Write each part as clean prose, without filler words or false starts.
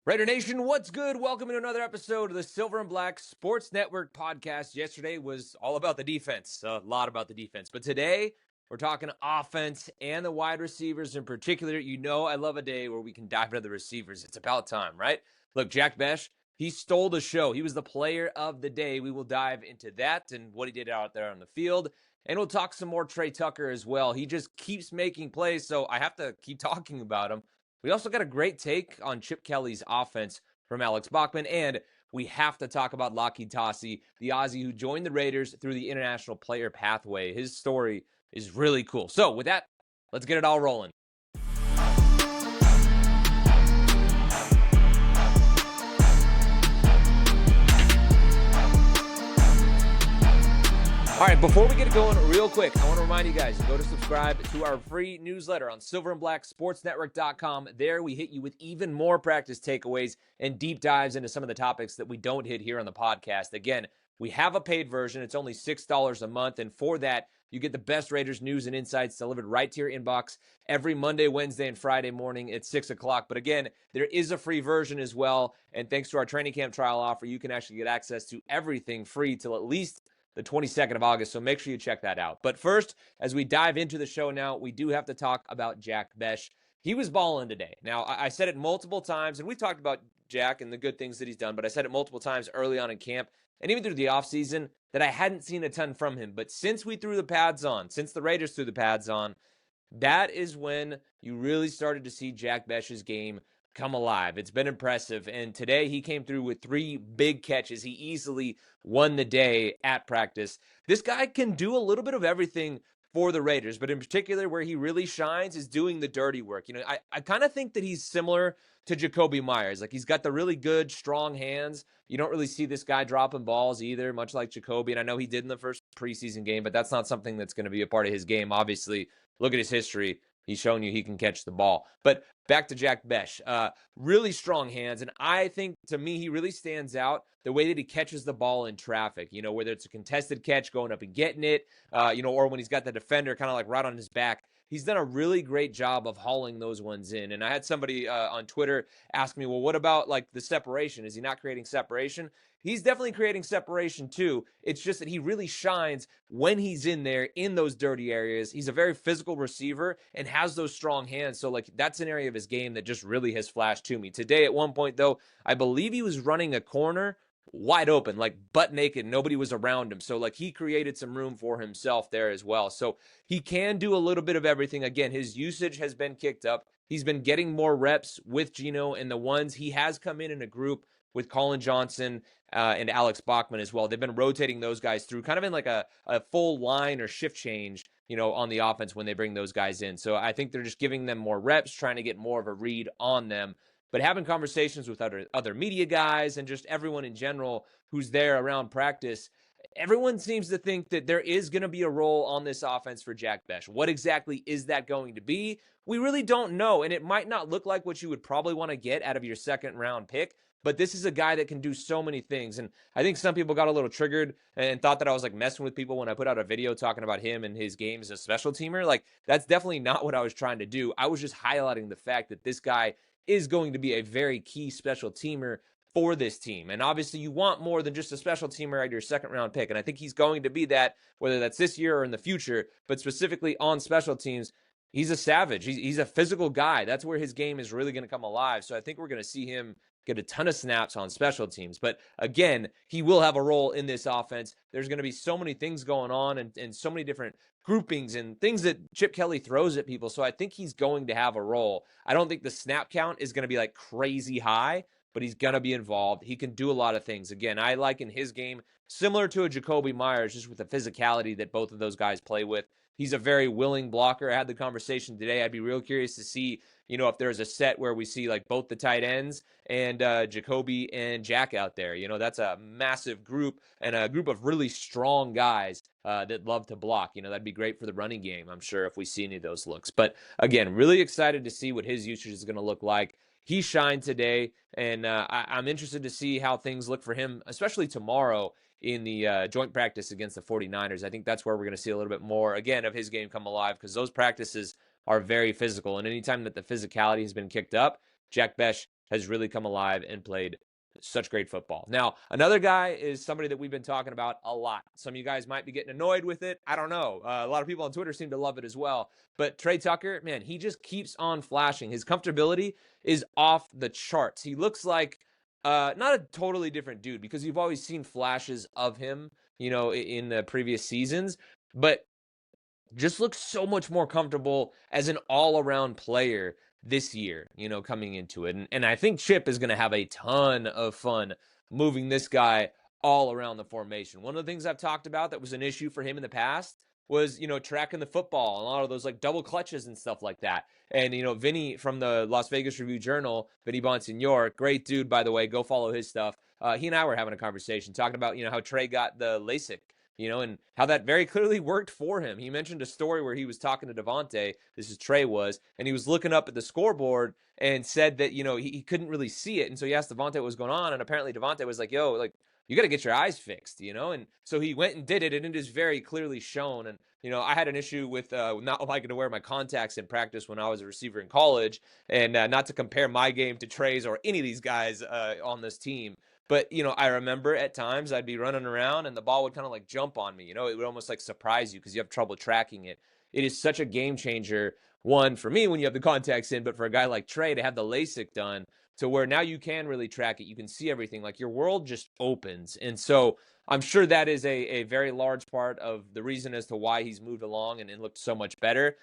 Raider Nation, what's good? Welcome to another episode of the Silver and Black Sports Network podcast. Yesterday was all about the defense, a lot about the defense. But today, we're talking offense and the wide receivers in particular. You know I love a day where we can dive into the receivers. It's about time, right? Look, Jack Bech, he stole the show. He was the player of the day. We will dive into that and what he did out there on the field. And we'll talk some more Tre Tucker as well. He just keeps making plays, so I have to keep talking about him. We also got a great take on Chip Kelly's offense from Alex Bachman, and we have to talk about Laki Tasi, the Aussie who joined the Raiders through the international player pathway. His story is really cool. So with that, let's get it all rolling. All right, before we get it going real quick, I want to remind you guys to go to subscribe to our free newsletter on silverandblacksportsnetwork.com. There we hit you with even more practice takeaways and deep dives into some of the topics that we don't hit here on the podcast. Again, we have a paid version. It's only $6 a month, and for that, you get the best Raiders news and insights delivered right to your inbox every Monday, Wednesday, and Friday morning at 6 o'clock. But again, there is a free version as well, and thanks to our training camp trial offer, you can actually get access to everything free till at least the 22nd of August, so make sure you check that out. But first, as we dive into the show now, we do have to talk about Jack Bech. He was balling today. Now, I said it multiple times, and we talked about Jack and the good things that he's done, but I said it multiple times early on in camp and even through the offseason that I hadn't seen a ton from him. But since we threw the pads on, since the Raiders threw the pads on, that is when you really started to see Jack Bech's game come alive. It's been impressive. And today he came through with 3 big catches. He easily won the day at practice. This guy can do a little bit of everything for the Raiders, but in particular where he really shines is doing the dirty work. You know, I kind of think that he's similar to Jakobi Meyers. Like, he's got the really good, strong hands. You don't really see this guy dropping balls either, much like Jakobi. And I know he did in the first preseason game, but that's not something that's going to be a part of his game. Obviously, look at his history. He's shown you he can catch the ball. But back to Jack Bech. Really strong hands. And I think, to me, he really stands out the way that he catches the ball in traffic. You know, whether it's a contested catch, going up and getting it, or when he's got the defender kind of like right on his back. He's done a really great job of hauling those ones in. And I had somebody on Twitter ask me, well, what about like the separation? Is he not creating separation? He's definitely creating separation too. It's just that he really shines when he's in there in those dirty areas. He's a very physical receiver and has those strong hands. So like that's an area of his game that just really has flashed to me. Today at one point though, I believe he was running a corner wide open, like butt naked. Nobody was around him. So like he created some room for himself there as well. So he can do a little bit of everything. Again, his usage has been kicked up. He's been getting more reps with Geno and the ones. He has come in a group with Colin Johnson and Alex Bachman as well. They've been rotating those guys through kind of in like a full line or shift change, on the offense when they bring those guys in. So I think they're just giving them more reps, trying to get more of a read on them. But having conversations with other media guys and just everyone in general who's there around practice, everyone seems to think that there is going to be a role on this offense for Jack Bech. What exactly is that going to be? We really don't know, and it might not look like what you would probably want to get out of your second-round pick, but this is a guy that can do so many things. And I think some people got a little triggered and thought that I was like messing with people when I put out a video talking about him and his game as a special teamer. Like, that's definitely not what I was trying to do. I was just highlighting the fact that this guy is going to be a very key special teamer for this team. And obviously you want more than just a special teamer at your second round pick. And I think he's going to be that, whether that's this year or in the future, but specifically on special teams. He's a savage. He's a physical guy. That's where his game is really going to come alive. So I think we're going to see him get a ton of snaps on special teams. But again, he will have a role in this offense. There's going to be so many things going on and so many different groupings and things that Chip Kelly throws at people. So I think he's going to have a role. I don't think the snap count is going to be like crazy high, but he's going to be involved. He can do a lot of things. Again, I like in his game, similar to a Jakobi Meyers, just with the physicality that both of those guys play with. He's a very willing blocker. I had the conversation today. I'd be real curious to see, if there's a set where we see like both the tight ends and Jakobi and Jack out there. That's a massive group and a group of really strong guys that love to block. That'd be great for the running game, I'm sure, if we see any of those looks. But again, really excited to see what his usage is going to look like. He shined today, and I'm interested to see how things look for him, especially tomorrow in the joint practice against the 49ers. I think that's where we're going to see a little bit more, again, of his game come alive, because those practices are very physical. And anytime that the physicality has been kicked up, Jack Bech has really come alive and played such great football. Now, another guy is somebody that we've been talking about a lot. Some of you guys might be getting annoyed with it. I don't know. A lot of people on Twitter seem to love it as well. But Tre Tucker, man, he just keeps on flashing. His comfortability is off the charts. He looks like not a totally different dude, because you've always seen flashes of him, in the previous seasons, but just looks so much more comfortable as an all-around player this year, coming into it. And I think Chip is going to have a ton of fun moving this guy all around the formation. One of the things I've talked about that was an issue for him in the past was, tracking the football, and a lot of those like double clutches and stuff like that. And, Vinny from the Las Vegas Review-Journal, Vinny Bonsignor, great dude, by the way, go follow his stuff. He and I were having a conversation talking about, how Tre got the LASIK, and how that very clearly worked for him. He mentioned a story where he was talking to Dante, this is Tre was, and he was looking up at the scoreboard and said that, he couldn't really see it. And so he asked Devontae what was going on, and apparently Devontae was like, yo, like, you got to get your eyes fixed, and so he went and did it, and it is very clearly shown. And, I had an issue with not liking to wear my contacts in practice when I was a receiver in college, and not to compare my game to Tre's or any of these guys on this team. But, I remember at times I'd be running around and the ball would kind of like jump on me. It would almost like surprise you because you have trouble tracking it. It is such a game changer, one, for me when you have the contacts in, but for a guy like Tre to have the LASIK done to where now you can really track it. You can see everything. Like your world just opens. And so I'm sure that is a very large part of the reason as to why he's moved along and looked so much better.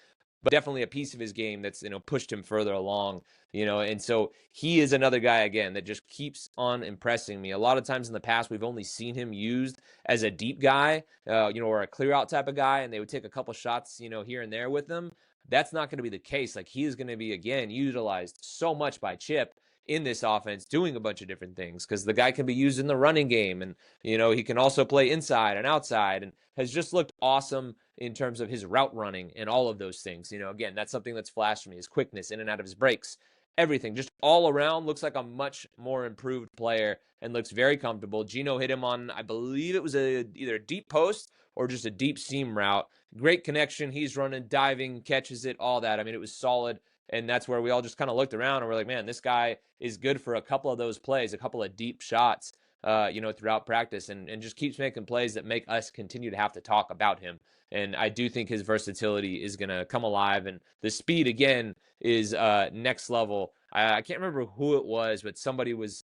But definitely a piece of his game that's, pushed him further along, and so he is another guy, again, that just keeps on impressing me. A lot of times in the past, we've only seen him used as a deep guy, or a clear out type of guy, and they would take a couple shots, here and there with him. That's not going to be the case. Like, he is going to be, again, utilized so much by Chip in this offense, doing a bunch of different things, because the guy can be used in the running game, and, he can also play inside and outside, and has just looked awesome in terms of his route running and all of those things. Again, that's something that's flashed for me, his quickness in and out of his breaks, everything. Just all around looks like a much more improved player and looks very comfortable. Gino hit him on, I believe it was either a deep post or just a deep seam route. Great connection. He's running, diving, catches it, all that. I mean, it was solid. And that's where we all just kind of looked around and we're like, man, this guy is good for a couple of those plays, a couple of deep shots, throughout practice, and just keeps making plays that make us continue to have to talk about him. And I do think his versatility is going to come alive. And the speed, again, is next level. I can't remember who it was, but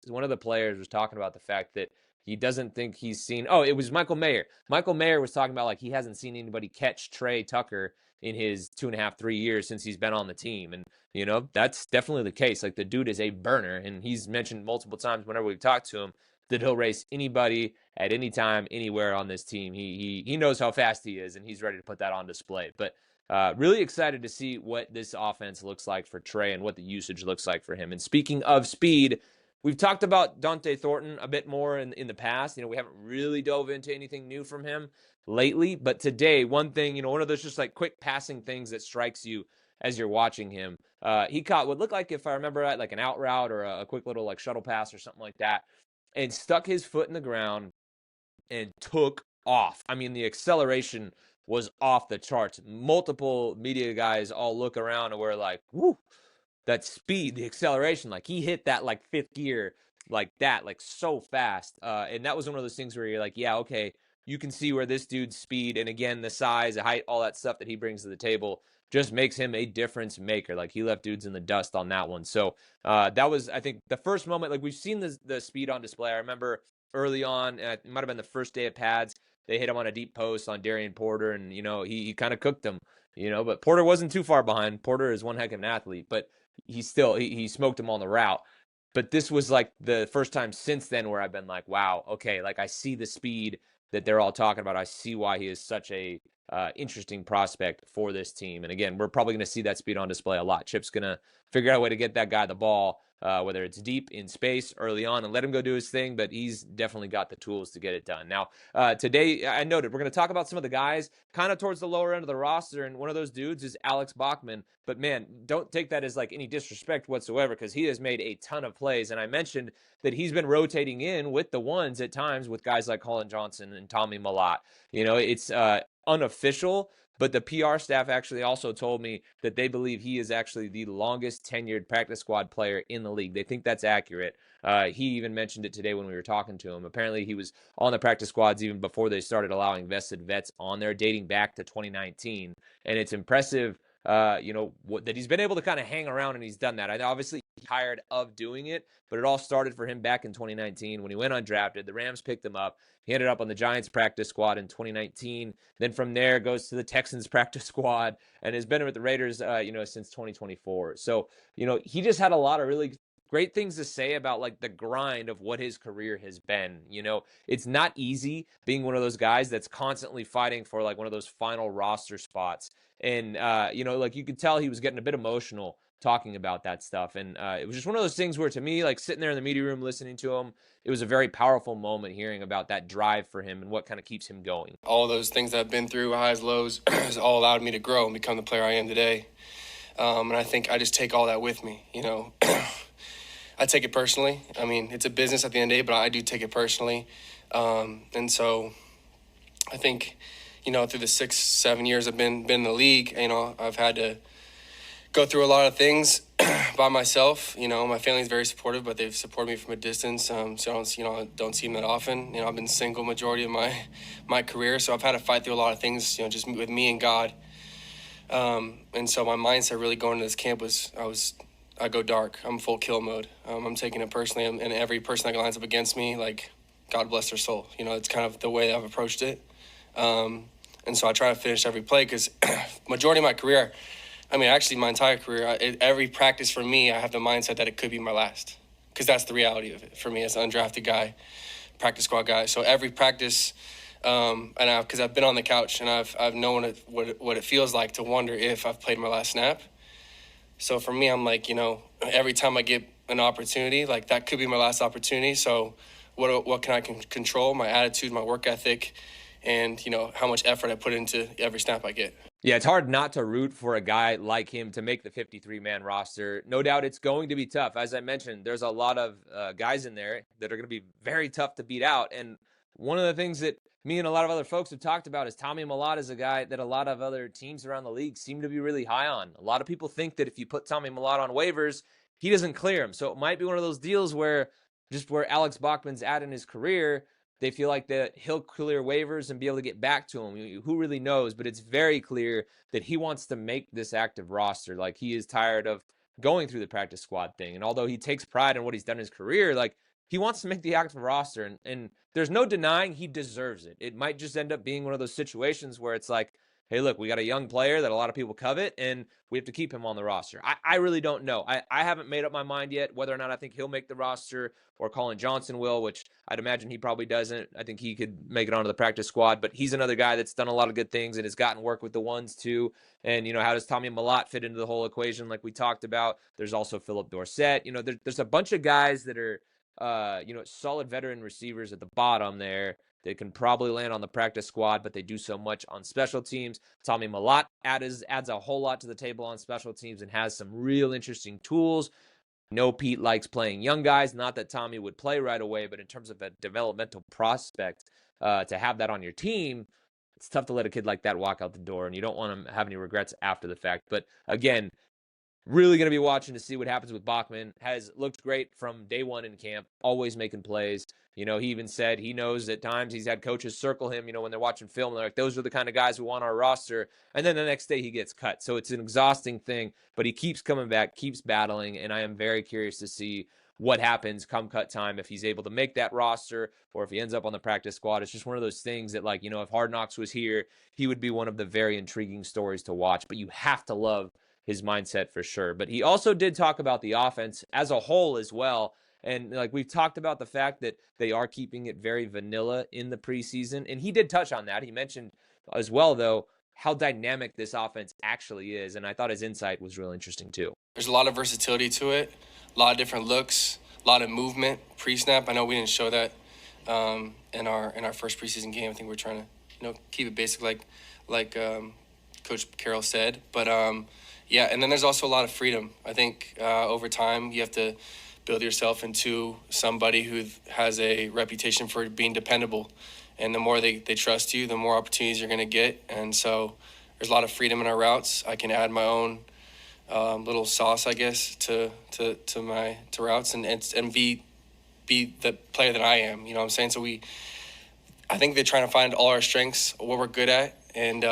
one of the players was talking about the fact that he doesn't think he's seen. Oh, it was Michael Mayer. Michael Mayer was talking about like he hasn't seen anybody catch Tre Tucker in his 2.5, 3 years since he's been on the team. And, that's definitely the case. Like, the dude is a burner. And he's mentioned multiple times whenever we've talked to him that he'll race anybody at any time, anywhere on this team. He knows how fast he is, and he's ready to put that on display. But really excited to see what this offense looks like for Tre and what the usage looks like for him. And speaking of speed, we've talked about Dant'e Thornton a bit more in the past. We haven't really dove into anything new from him lately. But today, one thing, one of those just like quick passing things that strikes you as you're watching him. He caught what looked like, if I remember right, like an out route or a quick little like shuttle pass or something like that, and stuck his foot in the ground and took off. I mean, the acceleration was off the charts. Multiple media guys all look around and we're like, whoo, that speed, the acceleration, like he hit that like fifth gear like that, like so fast. And that was one of those things where you're like, yeah, okay, you can see where this dude's speed and, again, the size, the height, all that stuff that he brings to the table just makes him a difference maker. Like, he left dudes in the dust on that one. So that was, I think, the first moment. Like, we've seen the speed on display. I remember early on, it might have been the first day of pads, they hit him on a deep post on Darian Porter, and, he kind of cooked him, but Porter wasn't too far behind. Porter is one heck of an athlete, but he smoked him on the route. But this was like the first time since then where I've been like, wow, okay, like I see the speed that they're all talking about. I see why he is such a interesting prospect for this team. And again, we're probably going to see that speed on display a lot. Chip's going to figure out a way to get that guy the ball, whether it's deep in space early on, and let him go do his thing, but he's definitely got the tools to get it done. Now, today, I noted, we're going to talk about some of the guys kind of towards the lower end of the roster, and one of those dudes is Alex Bachman. But man, don't take that as like any disrespect whatsoever, because he has made a ton of plays. And I mentioned that he's been rotating in with the ones at times with guys like Colin Johnson and Tommy Malott. It's unofficial, but the PR staff actually also told me that they believe he is actually the longest tenured practice squad player in the league. They think that's accurate. He even mentioned it today when we were talking to him. Apparently, he was on the practice squads even before they started allowing vested vets on there, dating back to 2019. And it's impressive, that he's been able to kind of hang around and he's done that. Obviously, he's tired of doing it, but it all started for him back in 2019 when he went undrafted. The Rams picked him up. He ended up on the Giants practice squad in 2019. Then from there goes to the Texans practice squad and has been with the Raiders, since 2024. So, he just had a lot of really great things to say about like the grind of what his career has been. It's not easy being one of those guys that's constantly fighting for like one of those final roster spots. And, you could tell he was getting a bit emotional talking about that stuff. And it was just one of those things where, to me, like sitting there in the media room listening to him, it was a very powerful moment hearing about that drive for him and what kind of keeps him going. All those things that I've been through, highs, lows, has all allowed me to grow and become the player I am today. And I think I just take all that with me, I take it personally. I mean, it's a business at the end of the day, but I do take it personally. And so I think, through the 6-7 years I've been in the league, I've had to go through a lot of things by myself. My family's very supportive, but they've supported me from a distance. So I don't see them that often. I've been single majority of my career, so I've had to fight through a lot of things, just with me and God. And so my mindset really going into this camp was I go dark. I'm full kill mode. I'm taking it personally, and every person that lines up against me, like, God bless their soul. It's kind of the way I've approached it. And so I try to finish every play because majority of my career, actually my entire career, every practice for me, I have the mindset that it could be my last, because that's the reality of it for me as an undrafted guy, practice squad guy. So every practice, because I've been on the couch and I've known what it feels like to wonder if I've played my last snap. So for me, I'm like, every time I get an opportunity, like that could be my last opportunity. So what can I control? My attitude, my work ethic, and, how much effort I put into every snap I get. Yeah, it's hard not to root for a guy like him to make the 53-man roster. No doubt it's going to be tough. As I mentioned, there's a lot of guys in there that are going to be very tough to beat out. And one of the things that me and a lot of other folks have talked about is Tommy Mellott is a guy that a lot of other teams around the league seem to be really high on. A lot of people think that if you put Tommy Mellott on waivers, he doesn't clear him. So it might be one of those deals where just where Alex Bachman's at in his career, they feel like that he'll clear waivers and be able to get back to him. Who really knows? But it's very clear that he wants to make this active roster. Like, he is tired of going through the practice squad thing. And although he takes pride in what he's done in his career, like, he wants to make the active roster. And there's no denying he deserves it. It might just end up being one of those situations where it's like, hey, look, we got a young player that a lot of people covet, and we have to keep him on the roster. I really don't know. I haven't made up my mind yet whether or not I think he'll make the roster or Colin Johnson will, which I'd imagine he probably doesn't. I think he could make it onto the practice squad, but he's another guy that's done a lot of good things and has gotten work with the ones too. And, how does Tommy Mellott fit into the whole equation like we talked about? There's also Philip Dorsett. There's a bunch of guys that are, solid veteran receivers at the bottom there. They can probably land on the practice squad, but they do so much on special teams. Tommy Mellott adds a whole lot to the table on special teams and has some real interesting tools. Pete likes playing young guys. Not that Tommy would play right away, but in terms of a developmental prospect, to have that on your team, it's tough to let a kid like that walk out the door, and you don't want him to have any regrets after the fact. But again, really going to be watching to see what happens with Bachman. Has looked great from day one in camp, always making plays. He even said he knows at times he's had coaches circle him, when they're watching film. They're like, those are the kind of guys we want on our roster. And then the next day he gets cut. So it's an exhausting thing, but he keeps coming back, keeps battling. And I am very curious to see what happens come cut time, if he's able to make that roster or if he ends up on the practice squad. It's just one of those things that, like, if Hard Knocks was here, he would be one of the very intriguing stories to watch. But you have to love his mindset for sure. But he also did talk about the offense as a whole as well. And like we've talked about the fact that they are keeping it very vanilla in the preseason. And he did touch on that. He mentioned as well, though, how dynamic this offense actually is. And I thought his insight was real interesting too. There's a lot of versatility to it, a lot of different looks, a lot of movement pre-snap. I know we didn't show that in our first preseason game. I think we're trying to keep it basic like Coach Carroll said. But yeah, and then there's also a lot of freedom. I think over time you have to build yourself into somebody who has a reputation for being dependable. and the more they trust you, the more opportunities you're going to get. And so there's a lot of freedom in our routes. I can add my own little sauce, I guess, to my routes and be the player that I am. You know what I'm saying? So I think they're trying to find all our strengths, what we're good at, and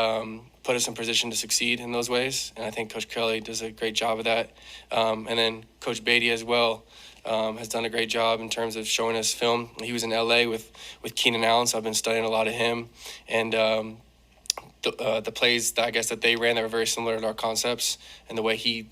put us in position to succeed in those ways. And I think Coach Kelly does a great job of that. And then Coach Beatty as well has done a great job in terms of showing us film. He was in LA with Keenan Allen, so I've been studying a lot of him. And the plays that I guess that they ran that were very similar to our concepts and the way he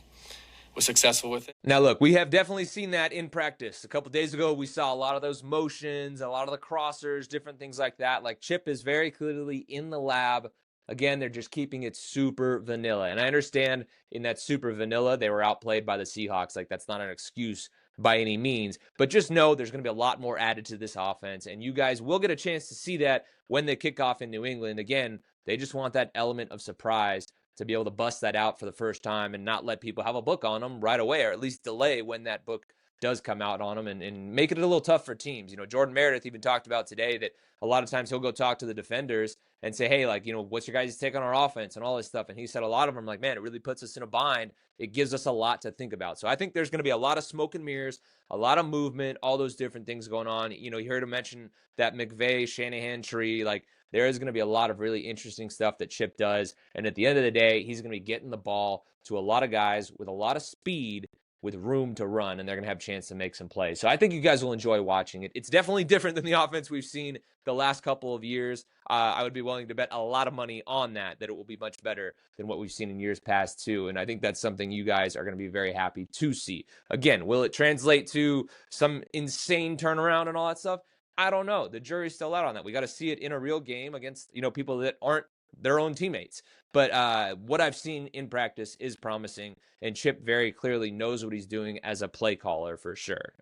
was successful with it. Now, look, we have definitely seen that in practice. A couple days ago, we saw a lot of those motions, a lot of the crossers, different things like that. Like Chip is very clearly in the lab. Again, they're just keeping it super vanilla. And I understand in that super vanilla, they were outplayed by the Seahawks. Like, that's not an excuse by any means. But just know there's going to be a lot more added to this offense. And you guys will get a chance to see that when they kick off in New England. Again, they just want that element of surprise to be able to bust that out for the first time and not let people have a book on them right away, or at least delay when that book does come out on them and make it a little tough for teams. You know, Jordan Meredith even talked about today that a lot of times he'll go talk to the defenders and say, hey, like, you know, what's your guys' take on our offense and all this stuff? And he said a lot of them like, man, it really puts us in a bind. It gives us a lot to think about. So I think there's going to be a lot of smoke and mirrors, a lot of movement, all those different things going on. You know, you heard him mention that McVay, Shanahan tree, like, there is going to be a lot of really interesting stuff that Chip does. And at the end of the day, he's going to be getting the ball to a lot of guys with a lot of speed, with room to run, and they're going to have a chance to make some plays. So I think you guys will enjoy watching it. It's definitely different than the offense we've seen the last couple of years. I would be willing to bet a lot of money on that it will be much better than what we've seen in years past too. And I think that's something you guys are going to be very happy to see. Again, will it translate to some insane turnaround and all that stuff? I don't know. The jury's still out on that. We got to see it in a real game against, you know, people that aren't their own teammates. But what I've seen in practice is promising, and Chip very clearly knows what he's doing as a play caller for sure.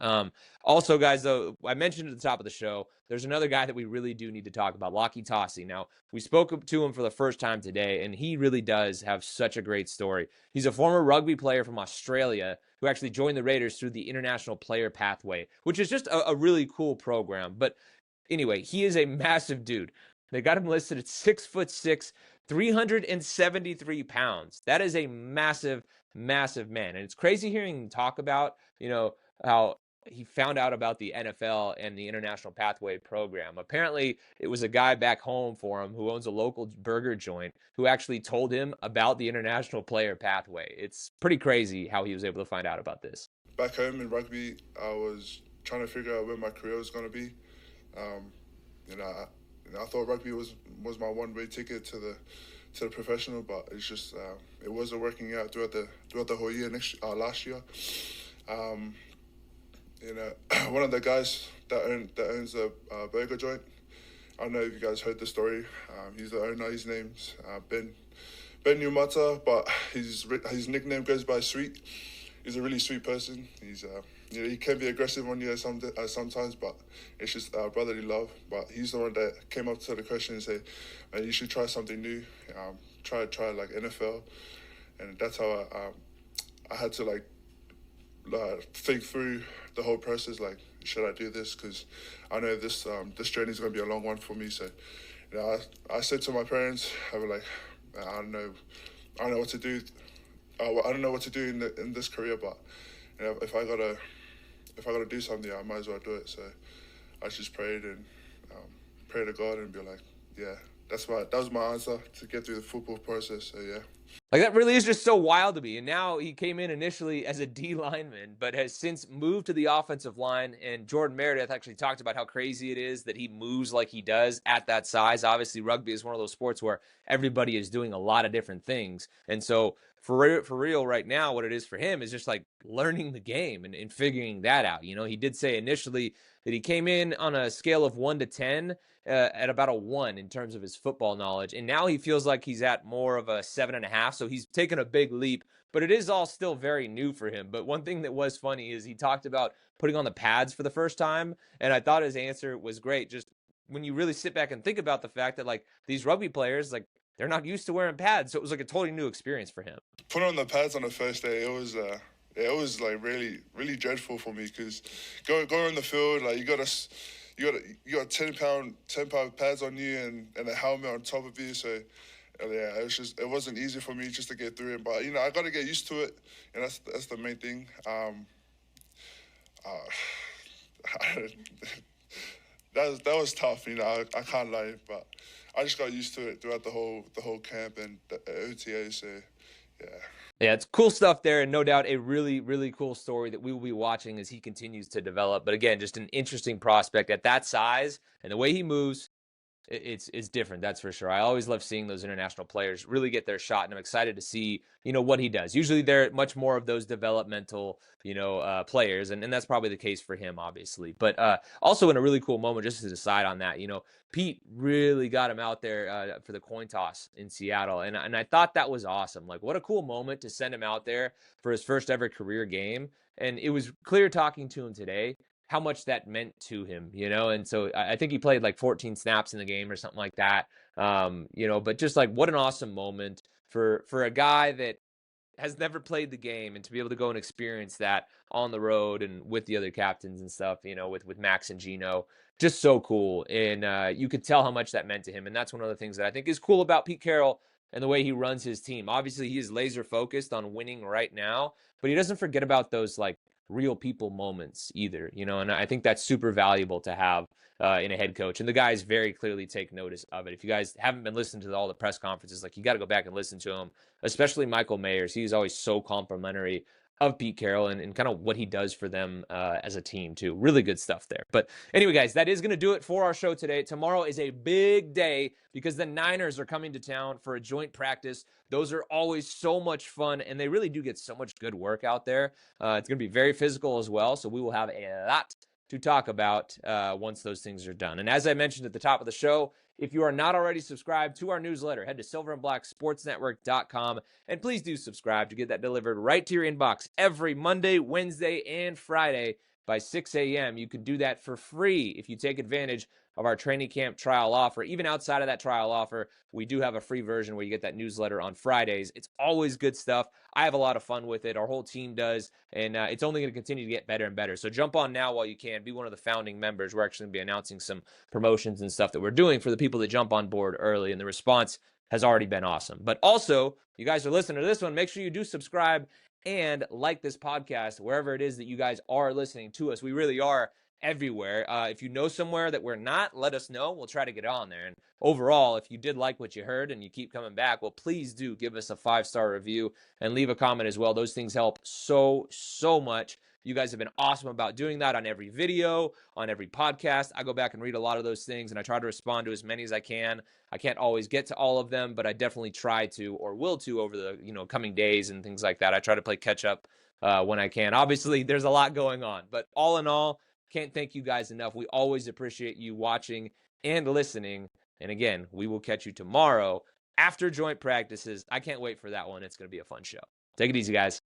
Also, guys, though, I mentioned at the top of the show, there's another guy that we really do need to talk about, Laki Tasi. Now, we spoke to him for the first time today, and he really does have such a great story. He's a former rugby player from Australia who actually joined the Raiders through the International Player Pathway, which is just a really cool program. But anyway, he is a massive dude. They got him listed at 6'6", 373 pounds. That is a massive, massive man. And it's crazy hearing him talk about, you know, how he found out about the NFL and the International Pathway program. Apparently, it was a guy back home for him who owns a local burger joint who actually told him about the International Player Pathway. It's pretty crazy how he was able to find out about this. Back home in rugby, I was trying to figure out where my career was going to be. I thought rugby was my one-way ticket to the professional, but it's just it wasn't working out throughout the whole year last year. One of the guys that owns a burger joint, I don't know if you guys heard the story. He's the owner. His name's Ben Numata, but his nickname goes by Sweet. He's a really sweet person. He's he can be aggressive on you sometimes, but it's just brotherly love. But he's the one that came up to the question and said, "Man, you should try something new. Try like NFL," and that's how I had to like think through the whole process. Like, should I do this? Because I know this journey is going to be a long one for me. So, I said to my parents, I was like, I don't know what to do. I don't know what to do in this career, but if I gotta do something, I might as well do it. So I just prayed and pray to God and be like, yeah, that was my answer to get through the football process. So yeah. Like, that really is just so wild to me. And now he came in initially as a D lineman, but has since moved to the offensive line. And Jordan Meredith actually talked about how crazy it is that he moves like he does at that size. Obviously, rugby is one of those sports where everybody is doing a lot of different things. And so for real right now, what it is for him is just like learning the game and figuring that out. You know, he did say initially that he came in on a scale of 1 to 10 at about a 1 in terms of his football knowledge. And now he feels like he's at more of a 7.5. So he's taken a big leap, but it is all still very new for him. But one thing that was funny is he talked about putting on the pads for the first time. And I thought his answer was great. Just when you really sit back and think about the fact that like these rugby players, like they're not used to wearing pads. So it was like a totally new experience for him. Put on the pads on the first day, it was like really, really dreadful for me because going on the field, like you you got 10-pound pads on you and a helmet on top of you. So yeah, it wasn't easy for me just to get through it. But I got to get used to it, and that's the main thing. That was tough. I can't lie, but I just got used to it throughout the whole camp and the OTA. So yeah. Yeah, it's cool stuff there, and no doubt a really, really cool story that we will be watching as he continues to develop. But again, just an interesting prospect at that size, and the way he moves, it's different, that's for sure. I always love seeing those international players really get their shot, and I'm excited to see what he does. Usually they're much more of those developmental players, and that's probably the case for him, obviously. But also in a really cool moment, just to decide on that, Pete really got him out there for the coin toss in Seattle, and I thought that was awesome. Like, what a cool moment to send him out there for his first ever career game. And it was clear talking to him today how much that meant to him, and so I think he played like 14 snaps in the game or something like that, but just like, what an awesome moment for a guy that has never played the game, and to be able to go and experience that on the road and with the other captains and stuff, with Max and Gino, just so cool. And you could tell how much that meant to him. And that's one of the things that I think is cool about Pete Carroll and the way he runs his team. Obviously, he is laser focused on winning right now, but he doesn't forget about those like real people moments either, and I think that's super valuable to have in a head coach. And the guys very clearly take notice of it. If you guys haven't been listening to all the press conferences, like, you got to go back and listen to them, especially Michael Mayers. He's always so complimentary of Pete Carroll and kind of what he does for them as a team too. Really good stuff there. But anyway, guys, that is going to do it for our show today. Tomorrow is a big day because the Niners are coming to town for a joint practice. Those are always so much fun, and they really do get so much good work out there. It's going to be very physical as well, so we will have a lot to talk about once those things are done. And as I mentioned at the top of the show, if you are not already subscribed to our newsletter, head to silverandblacksportsnetwork.com, and please do subscribe to get that delivered right to your inbox every Monday, Wednesday, and Friday by 6 a.m. You can do that for free if you take advantage of our training camp trial offer. Even outside of that trial offer, we do have a free version where you get that newsletter on Fridays. It's always good stuff. I have a lot of fun with it. Our whole team does, and it's only going to continue to get better and better. So jump on now while you can. Be one of the founding members. We're actually going to be announcing some promotions and stuff that we're doing for the people that jump on board early, and the response has already been awesome. But also, you guys are listening to this one, make sure you do subscribe and like this podcast wherever it is that you guys are listening to us. We really are everywhere. If you know somewhere that we're not, let us know. We'll try to get on there. And overall, if you did like what you heard and you keep coming back, well, please do give us a 5-star review and leave a comment as well. Those things help so much. You guys have been awesome about doing that on every video, on every podcast. I go back and read a lot of those things, and I try to respond to as many as I can. I can't always get to all of them, but I definitely try to, or will to, over the coming days and things like that. I try to play catch up when I can. Obviously, there's a lot going on, but all in all, can't thank you guys enough. We always appreciate you watching and listening. And again, we will catch you tomorrow after joint practices. I can't wait for that one. It's going to be a fun show. Take it easy, guys.